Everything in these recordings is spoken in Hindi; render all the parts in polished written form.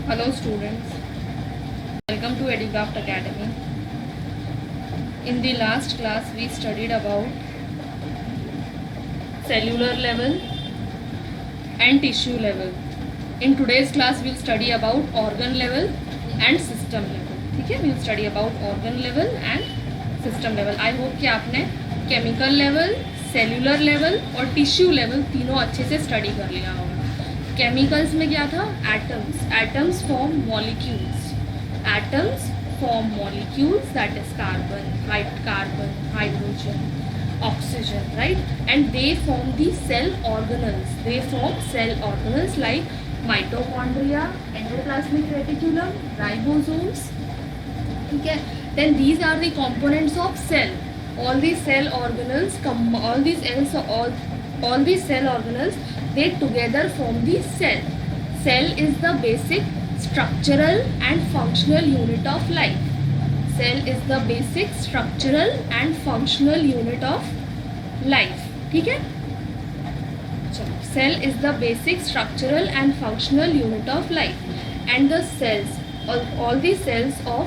Hello students, welcome to EduCraft Academy. In the last class we studied about cellular level and tissue level. In today's class we'll study about organ level and system level. ठीक है, we'll study about organ level and system level. I hope कि आपने chemical level, cellular level और tissue level तीनों अच्छे से study कर लिया होगा. केमिकल्स में क्या था? Atoms form molecules. Atoms form molecules, that is carbon, hydrogen, oxygen, right? And they form the cell organelles. They form cell organelles like mitochondria, endoplasmic reticulum, ribosomes. ठीक है. Then these are the components of cell. all these cell organelles they together form the cell. Cell is the basic structural and functional unit of life. Cell is the basic structural and functional unit of life. ठीक है. चलो, cell is the basic structural and functional unit of life, and the cells, all the cells of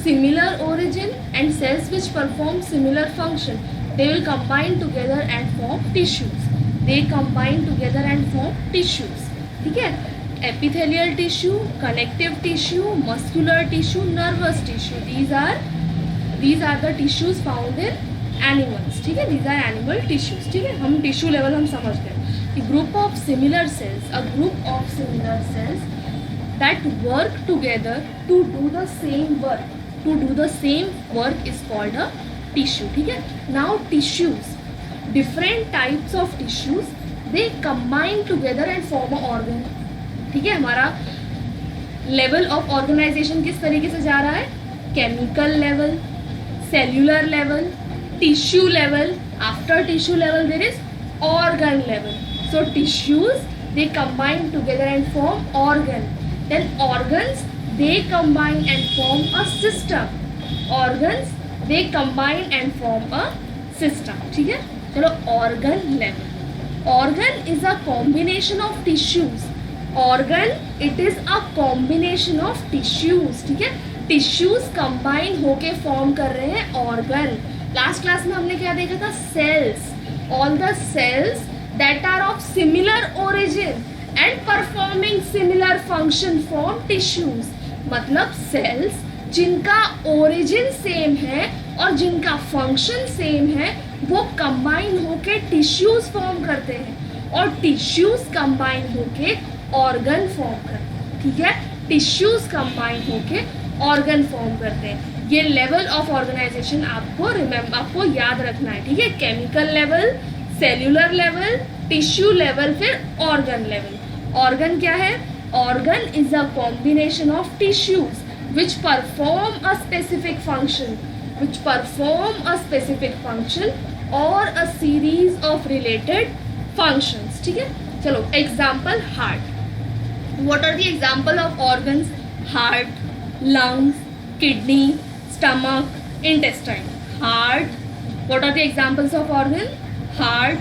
similar origin and cells which perform similar function, they will combine together and form tissues. They combine together and form tissues. ठीक है. Epithelial tissue, connective tissue, muscular tissue, nervous tissue. These are the tissues found in animals. ठीक है. These are animal tissues. ठीक है. हम tissue level हम समझ गए. The group of similar cells, a group of similar cells that work together to do the same work. To do the same work is called a tissue. ठीक है. Now tissues, different types of tissues, they combine together and form a organ. ठीक है. हमारा level of organization किस तरीके से जा रहा है? Chemical level, cellular level, tissue level. After tissue level there is organ level. So tissues they combine together and form organ. Then organs they combine and form a system. Organs they combine and form a system. ठीक है. चलो, organ level. Organ is a combination of tissues. Organ it is a combination of tissues. ठीक है. Tissues combine होके form कर रहे हैं organ. Last class में हमने क्या देखा था? Cells. All the cells that are of similar origin and performing similar function form tissues. मतलब सेल्स जिनका ओरिजिन सेम है और जिनका फंक्शन सेम है वो कंबाइन होके टिश्यूज फॉर्म करते हैं और टिश्यूज कंबाइन होके ऑर्गन फॉर्म करते हैं. ठीक है. टिश्यूज कंबाइन होके ऑर्गन फॉर्म करते हैं. ये लेवल ऑफ ऑर्गेनाइजेशन आपको याद रखना है. ठीक है. Chemical level, cellular level, tissue level, फिर ऑर्गन लेवल. ऑर्गन क्या है? Organ is a combination of tissues which perform a specific function, or a series of related functions. ठीक है. चलो, example heart. What are the example of organs? Heart, lungs, kidney, stomach, intestine. Heart. What are the examples of organ? Heart,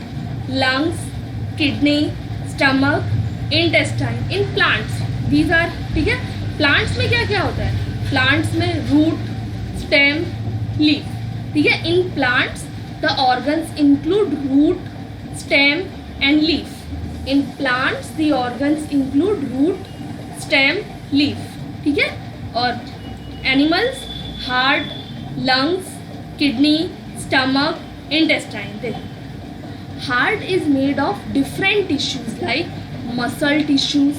lungs, kidney, stomach, intestine. In plants these are. ठीक है. plants में क्या क्या होता है? plants में root, stem, leaf. ठीक है. in plants the organs include root, stem and leaf. in plants the organs include root, stem, leaf. ठीक है. और animals, heart, lungs, kidney, stomach, intestine. Then heart is made of different tissues like muscle tissues,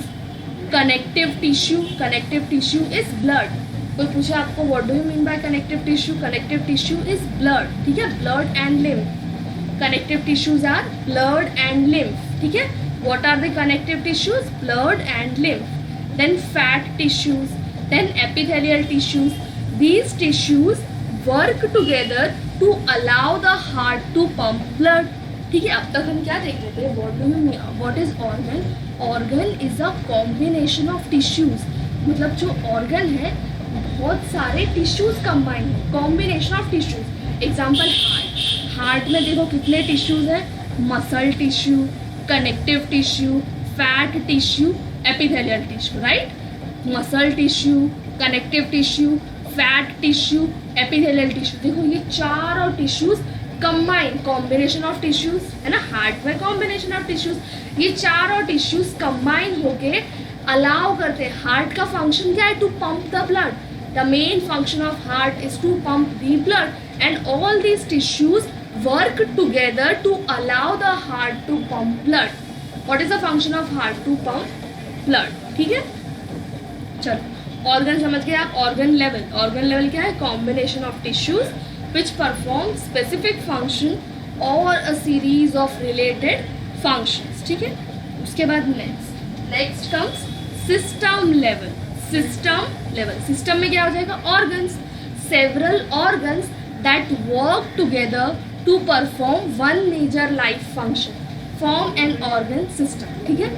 connective tissue. Connective tissue is blood. कोई पूछे आपको what do you mean by connective tissue? Connective tissue is blood. ठीक है. blood and lymph. Connective tissues are blood and lymph. ठीक है. What are the connective tissues? Blood and lymph. Then fat tissues, then epithelial tissues. These tissues work together to allow the heart to pump blood. ठीक है. अब तक हम क्या देख रहे थे? What is organ? Organ is a combination of tissues. मतलब जो organ है बहुत सारे tissues combine है. Combination of tissues. Example heart. Heart में देखो कितने tissues हैं? Muscle tissue, connective tissue, fat tissue, epithelial tissue, right? Muscle tissue, connective tissue, fat tissue, epithelial tissue. देखो ये चारों tissues combine, combination of tissues है ना, हार्ट में कॉम्बिनेशन ऑफ टिश्यूज, ये चारों टिश्यूज कंबाइन होके अलाउ करते हैं. हार्ट का फंक्शन क्या है? To pump the blood. The main function of heart is to pump the blood and all these tissues work together to allow the heart to pump blood. What is the function of heart? To pump blood. ठीक है, चलो ऑर्गन समझ गए आप. ऑर्गन लेवल, ऑर्गन लेवल क्या है? Combination of tissues which perform specific function or a series of related functions. ठीक है, उसके बाद next comes system level. System level, system में क्या हो जाएगा? Organs, several organs that work together to perform one major life function, form an organ system. ठीक है,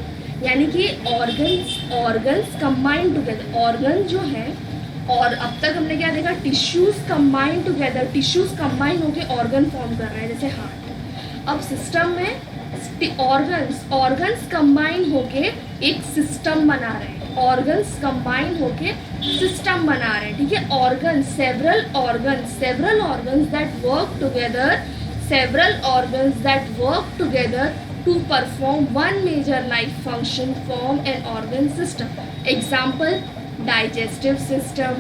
यानी कि ऑर्गन्स कंबाइन टुगेदर. ऑर्गन जो है, और अब तक हमने क्या देखा? Tissues combine together, tissues combine होके ऑर्गन फॉर्म कर रहे हैं जैसे हार्ट. अब सिस्टम में ऑर्गन्स कंबाइन होके एक सिस्टम बना रहे हैं. ऑर्गन्स कंबाइन होके सिस्टम बना रहे हैं. ठीक है, organ, several organs that work together, several organs that work together to perform one major life function form an organ system. Example, digestive system,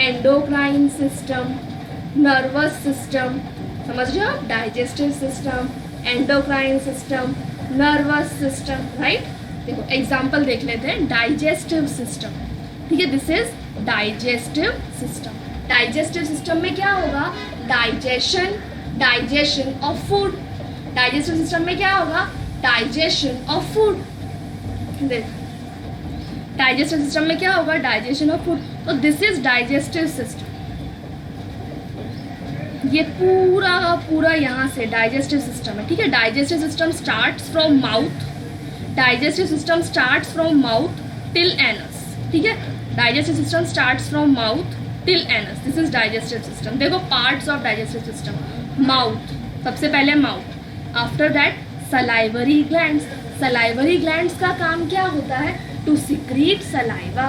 endocrine system, nervous system. समझ रहे हो आप? digestive system, endocrine system, nervous system, right? देखो एग्जाम्पल देख लेते हैं. डाइजेस्टिव सिस्टम, ठीक है, this is digestive system. Digestive system में क्या होगा? Digestion of food. Digestive system में क्या होगा? Digestion of food. Digestive system में क्या होगा? Digestion of food. तो दिस इज डाइजेस्टिव सिस्टम. ये पूरा यहाँ से डाइजेस्टिव सिस्टम है. ठीक है, digestive system starts from mouth. Digestive system starts from mouth till anus. ठीक है, digestive system starts from mouth till anus. This is digestive system. देखो parts of digestive system. Mouth, सबसे पहले mouth. After that salivary glands. Salivary glands का काम क्या होता है? To secrete saliva.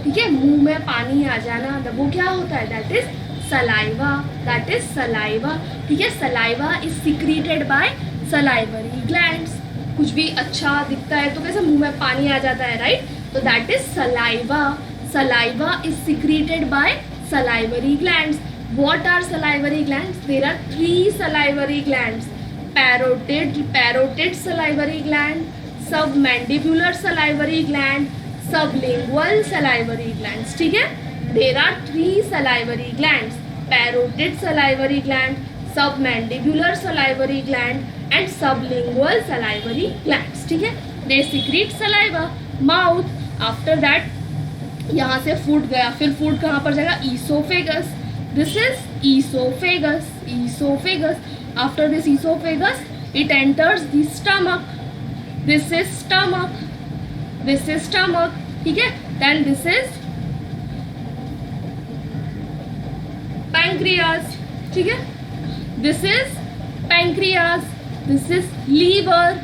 ठीक है, मुंह में पानी आ जाना, वो क्या होता है? That is saliva. That is saliva. ठीक है, saliva is secreted by salivary glands. कुछ भी अच्छा दिखता है तो कैसे मुंह में पानी आ जाता है, राइट? तो that is saliva. Saliva is secreted by salivary glands. What are salivary glands? There are 3 salivary glands. Parotid salivary gland, submandibular salivary gland, sublingual salivary glands. ठीक है, there are 3 salivary glands. Parotid salivary gland, submandibular salivary gland and sublingual salivary glands. ठीक है, they secrete saliva. Mouth. After that यहाँ से फूड गया, फिर फूड कहाँ पर जाएगा? Oesophagus. This is oesophagus. Oesophagus. After this oesophagus it enters the stomach. This is stomach. This is stomach. ठीक है, देन दिस इज पैंक्रियाज. ठीक है, this is pancreas. This is liver.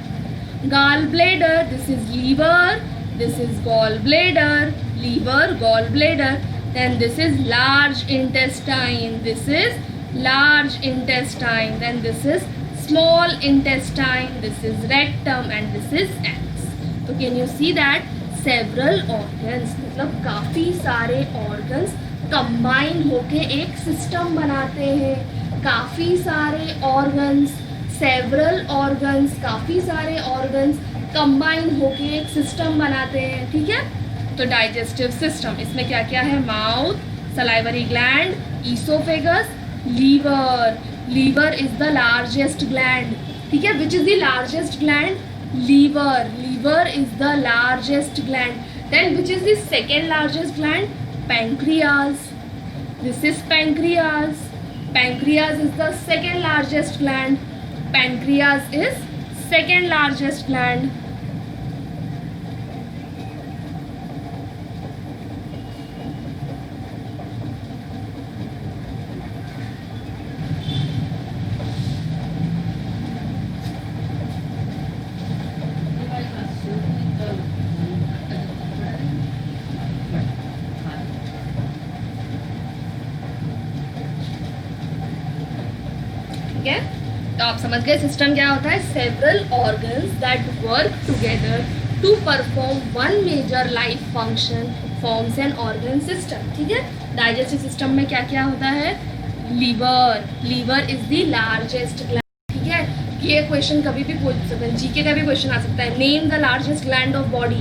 Gall bladder. This is liver. This is gallbladder. Liver, gallbladder. Then this is large intestine. This is large intestine. Then this is small intestine. This is rectum and this is anus. So can you see that several organs, मतलब काफी सारे organs combine होके एक system बनाते हैं. काफी सारे organs, several organs, काफी सारे organs कंबाइन होके एक सिस्टम बनाते हैं. ठीक है, तो डाइजेस्टिव सिस्टम, इसमें क्या क्या है? Mouth, salivary gland, oesophagus, liver. Liver is the largest gland. ठीक है, which is the largest gland? Liver. Liver is the largest gland. Then which is the second largest gland? Pancreas. This is pancreas. Pancreas is the second largest gland. Pancreas is second largest gland. तो आप समझ गए सिस्टम क्या होता है, several organs that work together to perform one major life function forms an organ system. ठीक है, डाइजेस्टिव सिस्टम में क्या क्या होता है, liver, liver is the largest gland. ठीक है, ये क्वेश्चन कभी भी पूछ सकते हैं, जीके का भी क्वेश्चन आ सकता है, name the largest gland of body,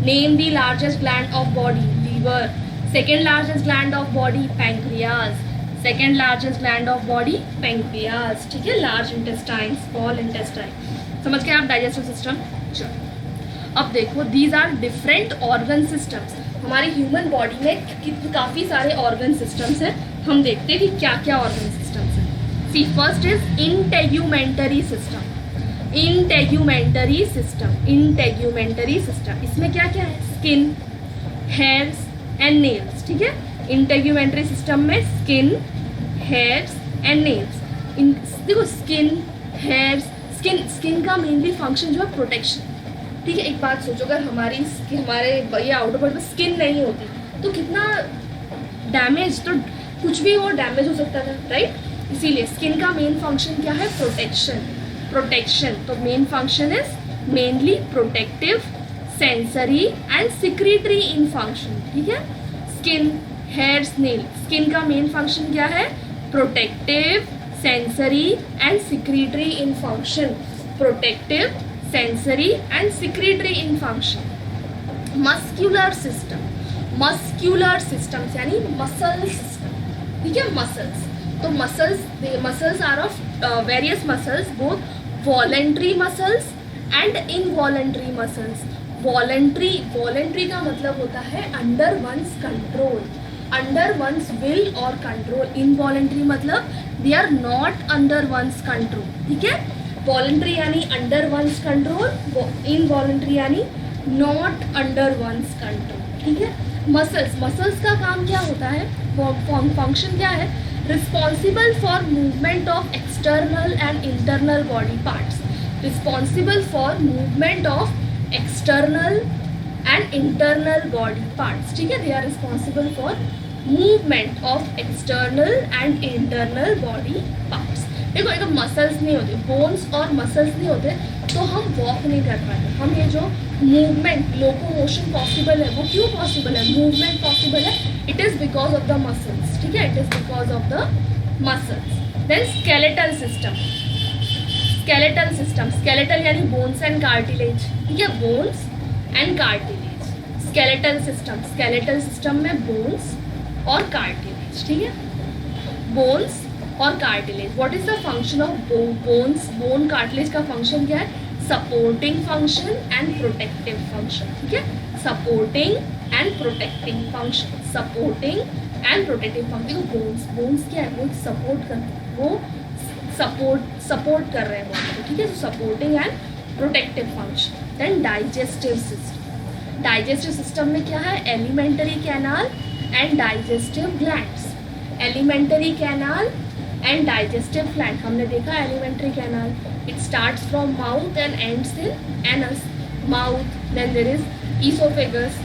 name the largest gland of body, liver. Second largest gland of body, pancreas, second largest gland of body, pancreas. ठीक है, लार्ज इंटेस्टाइन, स्मॉल इंटेस्टाइन। समझ गए आप डाइजेस्टिव सिस्टम। चलो अब देखो, these are different organ systems. हमारी ह्यूमन बॉडी में काफ़ी सारे ऑर्गन सिस्टम्स हैं, हम देखते हैं कि क्या क्या ऑर्गन सिस्टम्स हैं। See first is integumentary system. Integumentary system, integumentary system, इसमें क्या क्या है, स्किन, हेयर्स एंड नेल्स। ठीक है, इंटेग्यूमेंटरी सिस्टम में स्किन, हेयर्स एंड नेल्स। देखो स्किन, हेयर्स, स्किन का मेनली फंक्शन जो है प्रोटेक्शन। ठीक है, एक बात सोचो, अगर हमारे ये आउटर बॉडी में स्किन नहीं होती तो कितना डैमेज, तो कुछ भी हो डैमेज हो सकता था, राइट। इसीलिए स्किन का मेन फंक्शन क्या है, प्रोटेक्शन, प्रोटेक्शन। तो main function is mainly protective, sensory and secretory in function. ठीक है, स्किन, हेयर्स, नेल, स्किन का मेन फंक्शन क्या है, protective, sensory and secretory in function, protective, sensory and secretory in function. Muscular system, muscular systems यानी मसल सिस्टम। ठीक है, मसल्स, तो muscles are of various muscles, both voluntary muscles and involuntary muscles. Voluntary का मतलब होता है under one's control, under one's will और कंट्रोल। इनवॉलेंट्री मतलब they are not under one's control. ठीक है, वॉलेंट्री यानी अंडर वंस कंट्रोल, इनवॉलेंट्री यानी नॉट अंडर वंस कंट्रोल। ठीक है, मसल्स का काम क्या होता है, फंक्शन क्या है, responsible for movement of external and internal body parts, responsible for movement of external and internal body parts. ठीक है, they are responsible for movement of external and internal body parts. देखो अगर मसल्स नहीं होते, बोन्स और मसल्स नहीं होते तो हम वॉक नहीं कर पाते। हम ये जो मूवमेंट, लोकोमोशन पॉसिबल है, वो क्यों पॉसिबल है, मूवमेंट पॉसिबल है, it is because of the muscles. ठीक है, it is because of the muscles. Then skeletal system, skeletal system, skeletal यानी बोन्स एंड कार्टिलेज। ठीक है, bones and cartilage, skeletal system. Skeletal system में बोन्स और कार्टिलेज। ठीक है, बोन्स और cartilage. What is the function of bones, bone cartilage का फंक्शन क्या है, supporting function and protective function. ठीक है, supporting and protecting function, supporting and protective function. Bones क्या है, वो सपोर्ट करते हैं, वो सपोर्ट कर रहे हैं बॉडी को। ठीक है, तो supporting and protective function. Then digestive system, digestive system में क्या है, alimentary canal and digestive glands. Alimentary canal and digestive gland, हमने देखा alimentary canal, it starts from mouth and ends in anus. Mouth, then there is esophagus,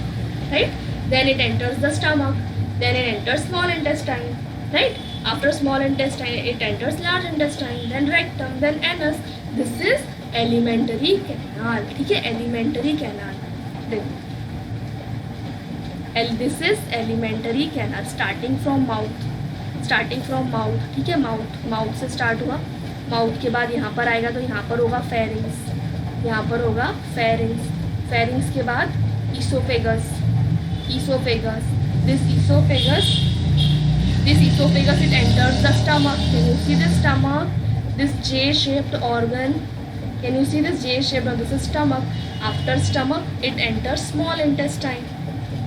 right, then it enters the stomach, then it enters small intestine, right, after small intestine it enters large intestine, then rectum, then anus. This is alimentary canal. ठीक है, alimentary canal, देखो this is alimentary canal starting from mouth, starting from mouth. ठीक है, माउथ से स्टार्ट हुआ, माउथ के बाद यहाँ पर आएगा तो यहाँ पर होगा फेरिंग्स, यहाँ पर होगा फेरिंग्स, फेरिंग्स के बाद oesophagus, oesophagus, this oesophagus it enters the stomach. Can you see the stomach, this J-shaped organ, can you see this J-shaped organ, this is stomach. After stomach it enters small intestine,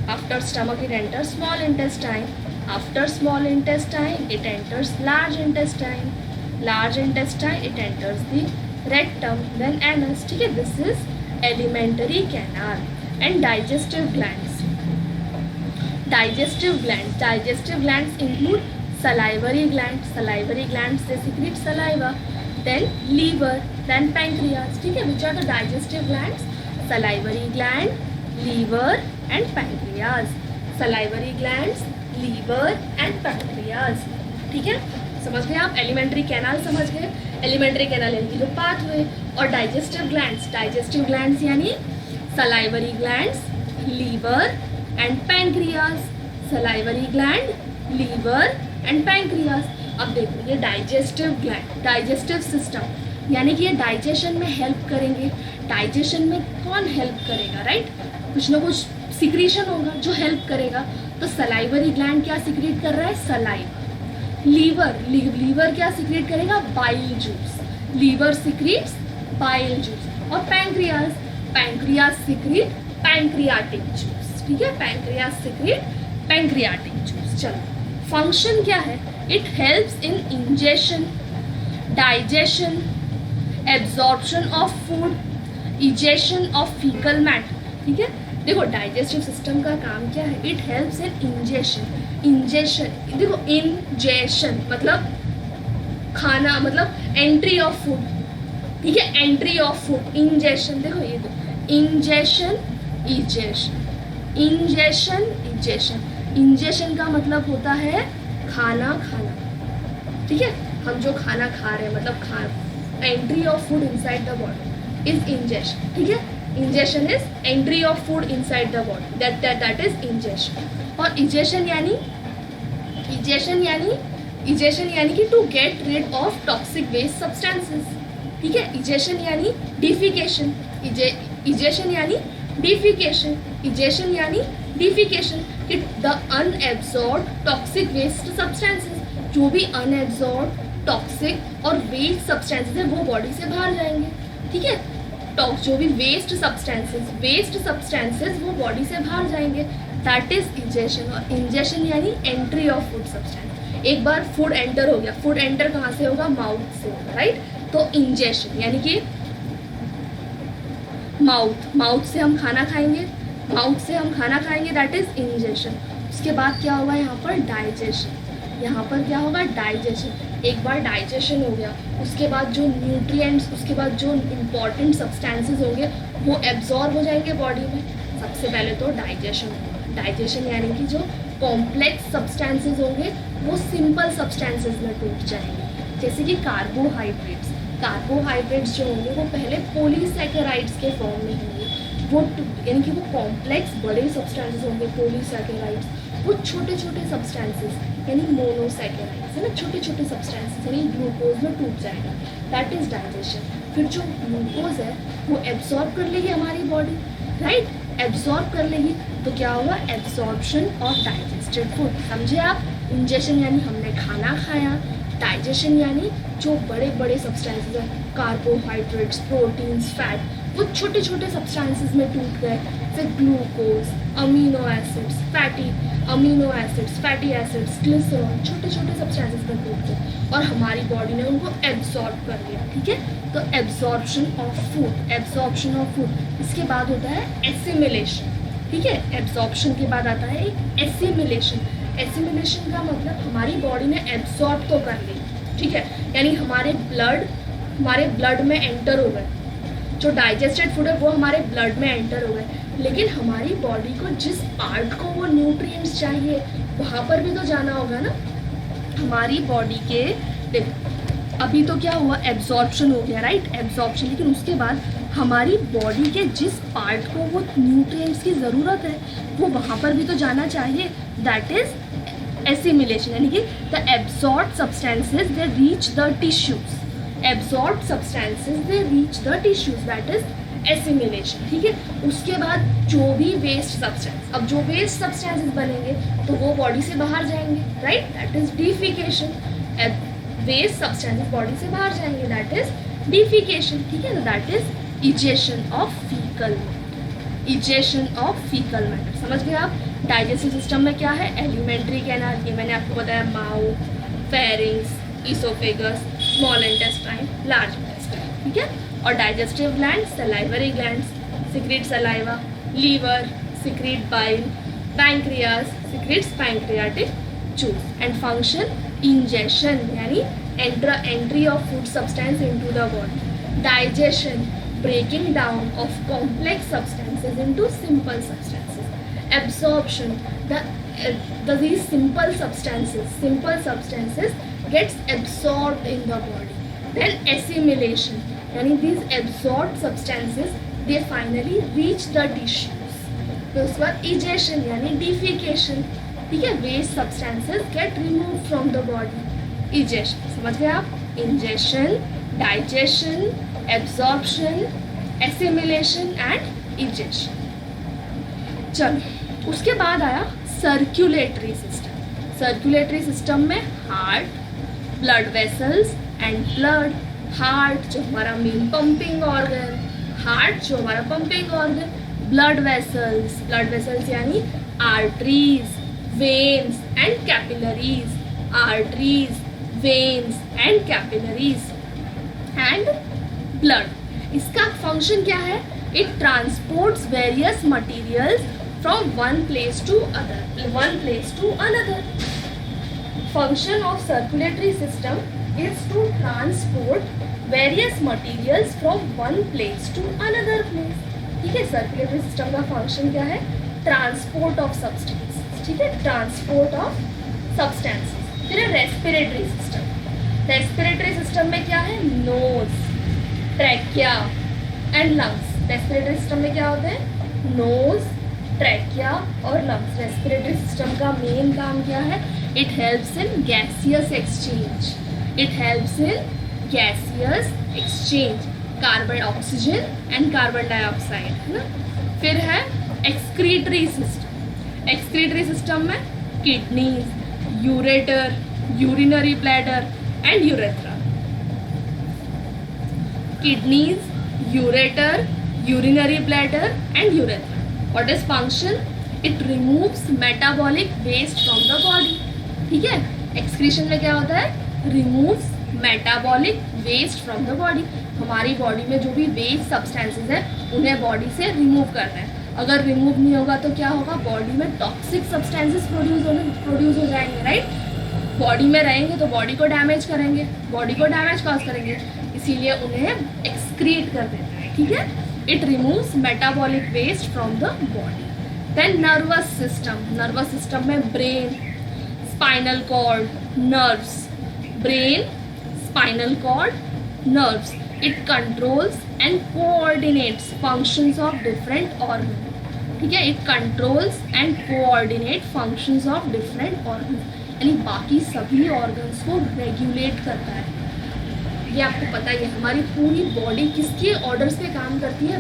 after stomach it enters small intestine, after small intestine it enters large intestine, large intestine it enters the rectum, then anus. ठीक है, this is alimentary canal. And digestive glands, digestive glands include salivary glands, salivary glands they secrete saliva, then liver, then pancreas. ठीक है, which are the digestive glands, salivary gland, liver and pancreas, salivary glands, liver and pancreas. ठीक है, समझ गए आप? एलिमेंट्री कैनाल समझ गए? एलिमेंट्री कैनाल यानी कि जो पाथवे। और डाइजेस्टिव ग्लैंड्स यानी salivary glands, liver and pancreas. Salivary gland, liver and pancreas. अब देखो ये डाइजेस्टिव ग्लैंड, डाइजेस्टिव सिस्टम यानी कि ये डाइजेशन में हेल्प करेंगे। डाइजेशन में कौन हेल्प करेगा, राइट? कुछ ना कुछ सिक्रीशन होगा जो हेल्प करेगा। तो सलाइवरी ग्लैंड क्या सिक्रीट कर रहा है? सलाइवा। लीवर क्या सिक्रीट करेगा? Bile juice. Liver secretes bile juice. और पैंक्रियाज सिक्रीट पैंक्रियाटिक जूस। ठीक है, पैंक्रियाज सिक्रीट पैंक्रियाटिक जूस। चलो, फंक्शन क्या है? It helps in ingestion, digestion, absorption of food, egestion of faecal matter. ठीक है, देखो डाइजेस्टिव सिस्टम का काम क्या है? It helps in ingestion. देखो इंजेशन मतलब खाना, मतलब एंट्री ऑफ फूड। ठीक है, एंट्री ऑफ फूड, इंजेशन। देखो ये तो इंजेशन, इजेशन। इंजेशन का मतलब होता है खाना खाना। ठीक है, हम जो खाना खा रहे हैं मतलब entry of food inside the body is ingestion. ठीक है, ingestion is entry of food inside the body, that is ingestion. और इजेशन यानी कि to get rid of toxic waste substances. ठीक है, इजेशन यानी डिफिकेशन, इजेशन यानी डिफिकेशन कि the unabsorbed toxic waste substances. जो भी अनएब्सॉर्ब टॉक्सिक और वेस्ट सब्सटेंसेस है वो बॉडी से बाहर जाएंगे। ठीक है, जो भी वेस्ट सब्सटेंसेस वो बॉडी से बाहर जाएंगे, दैट इज इंजेशन। और इंजेशन यानी एंट्री ऑफ फूड सब्सटेंस। एक बार फूड एंटर हो गया, फूड एंटर कहाँ से होगा? माउथ से होगा, राइट? तो इंजेशन यानी कि माउथ से हम खाना खाएंगे, दैट इज इंजेशन। उसके बाद क्या होगा? यहाँ पर डाइजेशन। एक बार डाइजेशन हो गया, उसके बाद जो न्यूट्रिएंट्स, उसके बाद जो इम्पॉर्टेंट सब्सटेंसेस होंगे वो एब्जॉर्ब हो जाएंगे बॉडी में। सबसे पहले तो डाइजेशन होगा। डाइजेशन यानी कि जो कॉम्प्लेक्स सब्सटेंसेस होंगे वो सिंपल सब्सटेंसेस में टूट जाएंगे। जैसे कि कार्बोहाइड्रेट्स जो होंगे वो पहले पॉलीसैकेराइड्स के फॉर्म में होंगे, वो यानी कि वो कॉम्प्लेक्स बड़े सब्सटेंसेस होंगे पॉलीसैकेराइड्स। वो छोटे सब्सटेंसेस यानी मोनोसैकेराइड्स है ना, छोटे सब्सटेंसेस यानी ग्लूकोज में टूट जाएगा, दैट इज डाइजेशन। फिर जो ग्लूकोज है वो एब्जॉर्ब कर लेगी हमारी बॉडी, राइट? एब्जॉर्ब कर लेगी तो क्या होगा? Absorption of digested food. समझे आप? इंजेशन यानी हमने खाना खाया, डाइजेशन यानी जो बड़े सब्सटेंसेस हैं, कार्बोहाइड्रेट्स, प्रोटीन्स, फैट, वो छोटे सब्सटेंसेस में टूट गए। फिर glucose, amino acids, fatty acids, glycerol, छोटे सब्सटेंसेस में टूट गए और हमारी बॉडी ने उनको एब्जॉर्ब कर लिया। ठीक है, तो एब्जॉर्प्शन ऑफ फूड। इसके बाद होता है एसिमिलेशन। ठीक है, एब्जॉर्प्शन के बाद आता है एसिमिलेशन का मतलब हमारी बॉडी ने एब्जॉर्ब तो कर ली। ठीक है, यानी हमारे ब्लड में एंटर हो गए। जो डाइजेस्टेड फूड है वो हमारे ब्लड में एंटर हो गए, लेकिन हमारी बॉडी को जिस पार्ट को वो न्यूट्रिएंट्स चाहिए वहाँ पर भी तो जाना होगा ना। हमारी बॉडी के देखो अभी तो क्या हुआ? एब्जॉर्प्शन हो गया, राइट? एब्जॉर्प्शन, लेकिन उसके बाद हमारी बॉडी के जिस पार्ट को वो न्यूट्रिएंट्स की ज़रूरत है वो वहाँ पर भी तो जाना चाहिए, दैट इज एसिमिलेशन। यानी कि the absorbed substances they reach the tissues, that is assimilation. ठीक है, उसके बाद जो भी वेस्ट सब्सटेंसेस बनेंगे तो वो बॉडी से बाहर जाएंगे, right? That is defecation. Waste substances body से बाहर जाएंगे, दैट इज डिफिकेशन। ठीक है, that is egestion of faecal matter. समझ गए आप? डाइजेस्टिव सिस्टम में क्या है? एलिमेंट्री कैनाल, ये मैंने आपको बताया, mouth, pharynx, oesophagus, small intestine, large intestine. ठीक है, और digestive gland, salivary glands secrete saliva, liver secrete bile, pancreas secretes pancreatic juice. And function ingestion यानी entry of food substance into the body, digestion breaking down of complex substances into simple substances, absorption these simple substances gets absorbed in the body. Then assimilation, यानी these absorbed substances they finally reach the tissues. फिर उसके बाद egestion यानी defecation, ठीक है, waste substances get removed from the body. egestion समझ गए आप? ingestion, digestion, absorption, assimilation and egestion. चलो उसके बाद आया सर्कुलेटरी सिस्टम. सर्कुलेटरी सिस्टम में heart, blood vessels and blood. Heart जो हमारा मेन पंपिंग ऑर्गन, हार्ट जो हमारा पंपिंग ऑर्गन, ब्लड वेसल्स यानी arteries, veins and capillaries, arteries, veins and capillaries and blood. इसका फंक्शन क्या है? It transports various materials from one place to another. Function of circulatory system is to transport various materials from one place to another place. ठीक है, circulatory system का function क्या है? Transport of substance. ठीक है, transport of substances. फिर respiratory system. Respiratory system में क्या है? Nose, trachea and lungs. Respiratory system में क्या होते हैं? Nose, ट्रैकिया और लंग्स. रेस्पिरेटरी सिस्टम का मेन काम क्या है? It helps in gaseous exchange. Carbon oxygen and carbon dioxide, है ना. फिर है एक्सक्रीटरी सिस्टम. एक्सक्रीटरी सिस्टम में kidneys, ureter, urinary bladder and urethra. Kidneys, ureter, urinary bladder and urethra. What is function? It removes metabolic waste from the body. ठीक है, excretion में क्या होता है? Removes metabolic waste from the body. हमारी बॉडी में जो भी वेस्ट सब्सटेंसेस है उन्हें बॉडी से रिमूव करना है. अगर रिमूव नहीं होगा तो क्या होगा? बॉडी में टॉक्सिक सब्सटेंसेस प्रोड्यूस हो जाएंगे, राइट. बॉडी में रहेंगे तो बॉडी को डैमेज करेंगे, बॉडी को डैमेज कॉज करेंगे, इसीलिए उन्हें एक्सक्रीट कर देता है. ठीक है, it removes metabolic waste from the body. Then nervous system. Nervous system में brain, spinal cord, nerves. Brain, spinal cord, nerves. It controls and coordinates functions of different organs. ठीक है, it controls and coordinate functions of different organs. यानी बाकी सभी organs को regulate करता है. ये आपको पता ही है. हमारी पूरी बॉडी किसके ऑर्डर्स पे काम करती है?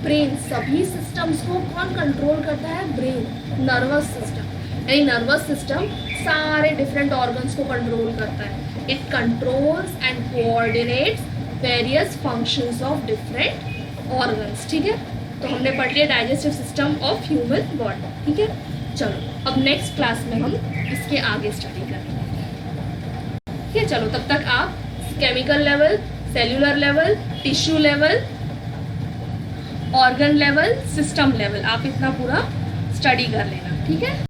ब्रेन. सभी सिस्टम्स को कौन कंट्रोल करता है? ब्रेन. नर्वस सिस्टम, यानी नर्वस सिस्टम सारे डिफरेंट ऑर्गन्स को कंट्रोल करता है. It controls and coordinates various functions of different organs. ठीक है, तो हमने पढ़ लिया digestive system of human body. ठीक है, चलो अब नेक्स्ट क्लास में हम इसके आगे स्टडी करेंगे. ठीक है, चलो तब तक आप chemical level, cellular level, tissue level, organ level, system level आप इतना पूरा स्टडी कर लेना. ठीक है.